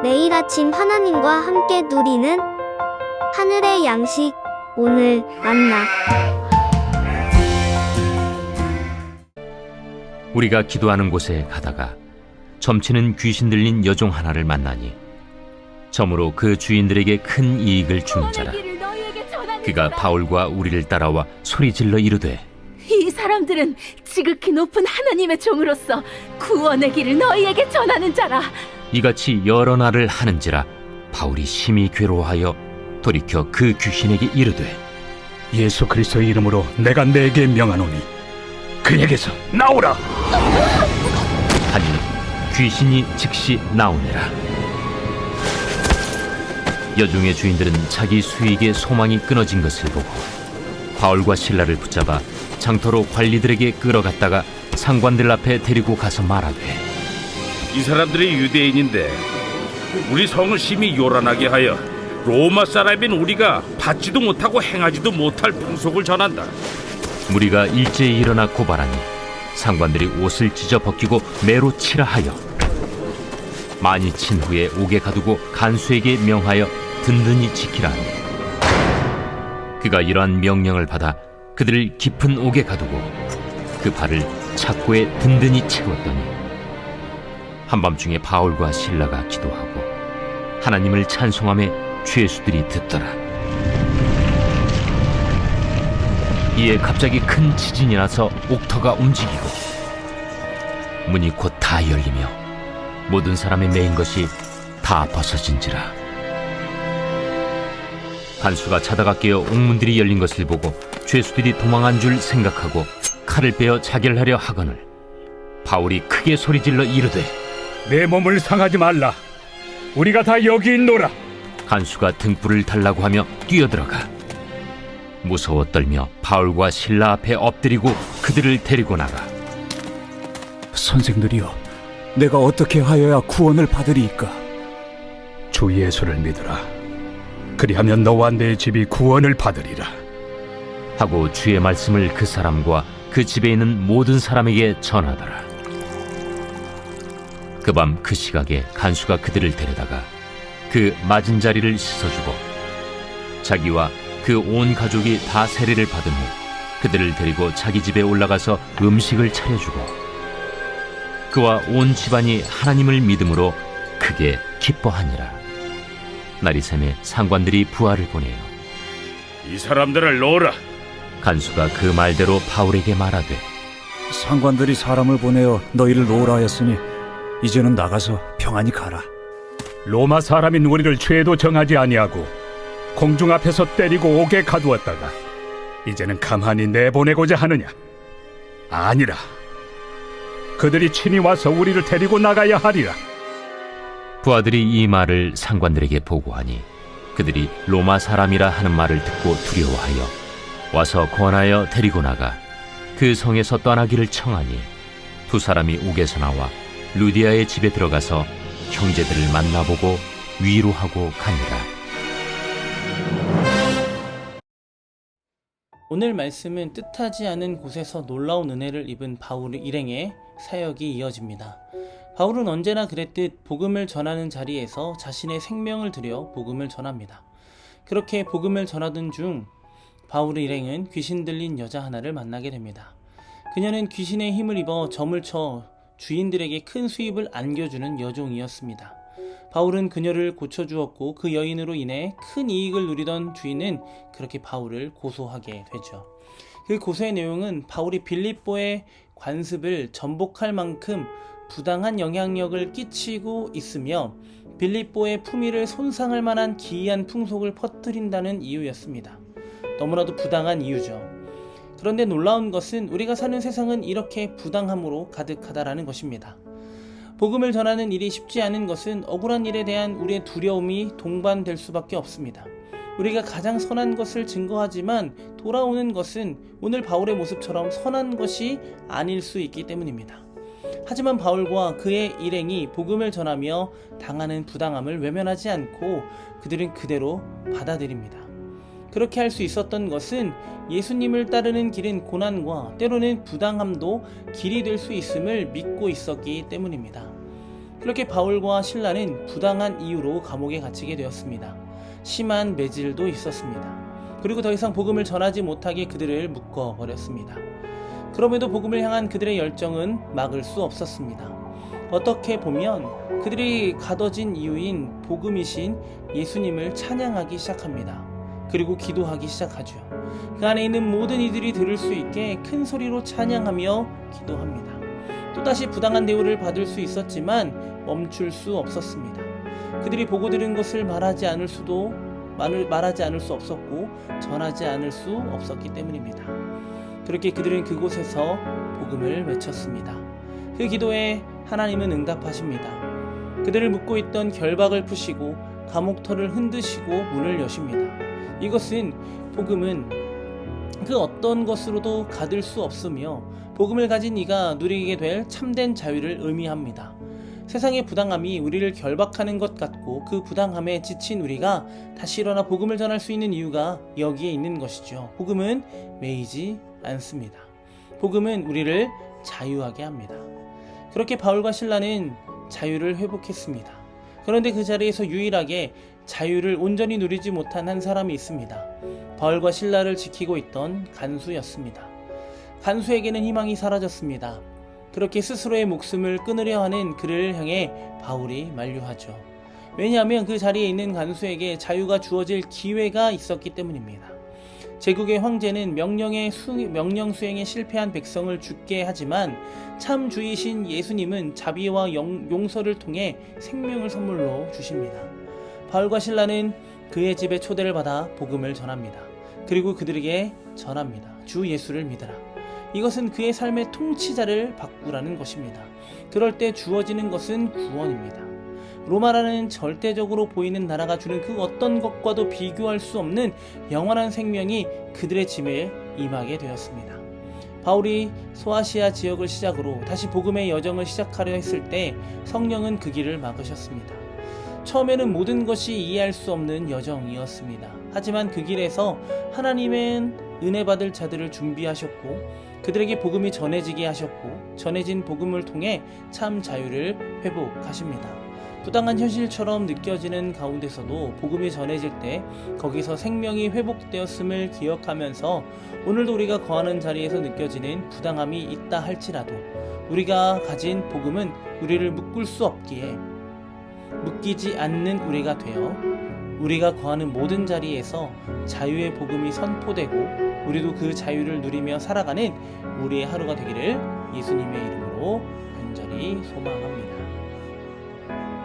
매일 아침 하나님과 함께 누리는 하늘의 양식, 오늘 만나. 우리가 기도하는 곳에 가다가 점치는 귀신 들린 여종 하나를 만나니 점으로 그 주인들에게 큰 이익을 주는 자라. 그가 바울과 우리를 따라와 소리질러 이르되, 이 사람들은 지극히 높은 하나님의 종으로서 구원의 길을 너희에게 전하는 자라. 이같이 여러 날을 하는지라 바울이 심히 괴로워하여 돌이켜 그 귀신에게 이르되, 예수 그리스도의 이름으로 내가 내게 명하노니 그에게서 나오라. 하니 귀신이 즉시 나오니라. 여종의 주인들은 자기 수익의 소망이 끊어진 것을 보고 바울과 실라를 붙잡아 장터로 관리들에게 끌어갔다가 상관들 앞에 데리고 가서 말하되, 이 사람들이 유대인인데 우리 성을 심히 요란하게 하여 로마 사람인 우리가 받지도 못하고 행하지도 못할 풍속을 전한다. 무리가 일제히 일어나 고발하니 상관들이 옷을 찢어 벗기고 매로 치라 하여 많이 친 후에 옥에 가두고 간수에게 명하여 든든히 지키라 하니, 그가 이러한 명령을 받아 그들을 깊은 옥에 가두고 그 발을 착고에 든든히 채웠더니 한밤중에 바울과 실라가 기도하고 하나님을 찬송하며 죄수들이 듣더라. 이에 갑자기 큰 지진이 나서 옥터가 움직이고 문이 곧 다 열리며 모든 사람의 매인 것이 다 벗어진지라. 간수가 자다가 깨어 옥문들이 열린 것을 보고 죄수들이 도망한 줄 생각하고 칼을 빼어 자결하려 하거늘 바울이 크게 소리질러 이르되, 내 몸을 상하지 말라. 우리가 다 여기 있노라. 간수가 등불을 달라고 하며 뛰어들어가 무서워 떨며 바울과 실라 앞에 엎드리고 그들을 데리고 나가. 선생들이여, 내가 어떻게 하여야 구원을 받으리이까? 주 예수를 믿으라. 그리하면 너와 내 집이 구원을 받으리라. 하고 주의 말씀을 그 사람과 그 집에 있는 모든 사람에게 전하더라. 그 밤 그 시각에 간수가 그들을 데려다가 그 맞은 자리를 씻어주고 자기와 그 온 가족이 다 세례를 받은 후 그들을 데리고 자기 집에 올라가서 음식을 차려주고 그와 온 집안이 하나님을 믿음으로 크게 기뻐하니라. 날이 새매 상관들이 부하를 보내요. 이 사람들을 놓으라. 간수가 그 말대로 바울에게 말하되, 상관들이 사람을 보내어 너희를 놓으라 하였으니 이제는 나가서 평안히 가라. 로마 사람인 우리를 죄도 정하지 아니하고 공중 앞에서 때리고 옥에 가두었다가 이제는 가만히 내보내고자 하느냐? 아니라. 그들이 친히 와서 우리를 데리고 나가야 하리라. 부하들이 이 말을 상관들에게 보고하니 그들이 로마 사람이라 하는 말을 듣고 두려워하여 와서 권하여 데리고 나가 그 성에서 떠나기를 청하니 두 사람이 옥에서 나와 루디아의 집에 들어가서 형제들을 만나보고 위로하고 가니라. 오늘 말씀은 뜻하지 않은 곳에서 놀라운 은혜를 입은 바울의 일행의 사역이 이어집니다. 바울은 언제나 그랬듯 복음을 전하는 자리에서 자신의 생명을 들여 복음을 전합니다. 그렇게 복음을 전하던 중 바울의 일행은 귀신 들린 여자 하나를 만나게 됩니다. 그녀는 귀신의 힘을 입어 점을 쳐 주인들에게 큰 수입을 안겨주는 여종이었습니다. 바울은 그녀를 고쳐주었고 그 여인으로 인해 큰 이익을 누리던 주인은 그렇게 바울을 고소하게 되죠. 그 고소의 내용은 바울이 빌립보의 관습을 전복할 만큼 부당한 영향력을 끼치고 있으며 빌립보의 품위를 손상할 만한 기이한 풍속을 퍼뜨린다는 이유였습니다. 너무나도 부당한 이유죠. 그런데 놀라운 것은 우리가 사는 세상은 이렇게 부당함으로 가득하다라는 것입니다. 복음을 전하는 일이 쉽지 않은 것은 억울한 일에 대한 우리의 두려움이 동반될 수밖에 없습니다. 우리가 가장 선한 것을 증거하지만 돌아오는 것은 오늘 바울의 모습처럼 선한 것이 아닐 수 있기 때문입니다. 하지만 바울과 그의 일행이 복음을 전하며 당하는 부당함을 외면하지 않고 그들은 그대로 받아들입니다. 그렇게 할 수 있었던 것은 예수님을 따르는 길은 고난과 때로는 부당함도 길이 될 수 있음을 믿고 있었기 때문입니다. 그렇게 바울과 실라는 부당한 이유로 감옥에 갇히게 되었습니다. 심한 매질도 있었습니다. 그리고 더 이상 복음을 전하지 못하게 그들을 묶어버렸습니다. 그럼에도 복음을 향한 그들의 열정은 막을 수 없었습니다. 어떻게 보면 그들이 가둬진 이유인 복음이신 예수님을 찬양하기 시작합니다. 그리고 기도하기 시작하죠. 그 안에 있는 모든 이들이 들을 수 있게 큰 소리로 찬양하며 기도합니다. 또다시 부당한 대우를 받을 수 있었지만 멈출 수 없었습니다. 그들이 보고 들은 것을 말하지 않을 수 없었고 전하지 않을 수 없었기 때문입니다. 그렇게 그들은 그곳에서 복음을 외쳤습니다. 그 기도에 하나님은 응답하십니다. 그들을 묶고 있던 결박을 푸시고 감옥터를 흔드시고 문을 여십니다. 이것은 복음은 그 어떤 것으로도 가둘 수 없으며 복음을 가진 이가 누리게 될 참된 자유를 의미합니다. 세상의 부당함이 우리를 결박하는 것 같고 그 부당함에 지친 우리가 다시 일어나 복음을 전할 수 있는 이유가 여기에 있는 것이죠. 복음은 매이지 않습니다. 복음은 우리를 자유하게 합니다. 그렇게 바울과 실라는 자유를 회복했습니다. 그런데 그 자리에서 유일하게 자유를 온전히 누리지 못한 한 사람이 있습니다. 바울과 실라를 지키고 있던 간수였습니다. 간수에게는 희망이 사라졌습니다. 그렇게 스스로의 목숨을 끊으려 하는 그를 향해 바울이 만류하죠. 왜냐하면 그 자리에 있는 간수에게 자유가 주어질 기회가 있었기 때문입니다. 제국의 황제는 명령 수행에 실패한 백성을 죽게 하지만 참 주이신 예수님은 자비와 용서를 통해 생명을 선물로 주십니다. 바울과 실라는 그의 집에 초대를 받아 복음을 전합니다. 그리고 그들에게 전합니다. 주 예수를 믿으라. 이것은 그의 삶의 통치자를 바꾸라는 것입니다. 그럴 때 주어지는 것은 구원입니다. 로마라는 절대적으로 보이는 나라가 주는 그 어떤 것과도 비교할 수 없는 영원한 생명이 그들의 짐에 임하게 되었습니다. 바울이 소아시아 지역을 시작으로 다시 복음의 여정을 시작하려 했을 때 성령은 그 길을 막으셨습니다. 처음에는 모든 것이 이해할 수 없는 여정이었습니다. 하지만 그 길에서 하나님은 은혜 받을 자들을 준비하셨고 그들에게 복음이 전해지게 하셨고 전해진 복음을 통해 참 자유를 회복하십니다. 부당한 현실처럼 느껴지는 가운데서도 복음이 전해질 때 거기서 생명이 회복되었음을 기억하면서 오늘도 우리가 거하는 자리에서 느껴지는 부당함이 있다 할지라도 우리가 가진 복음은 우리를 묶을 수 없기에 묶이지 않는 우리가 되어 우리가 거하는 모든 자리에서 자유의 복음이 선포되고 우리도 그 자유를 누리며 살아가는 우리의 하루가 되기를 예수님의 이름으로 간절히 소망합니다.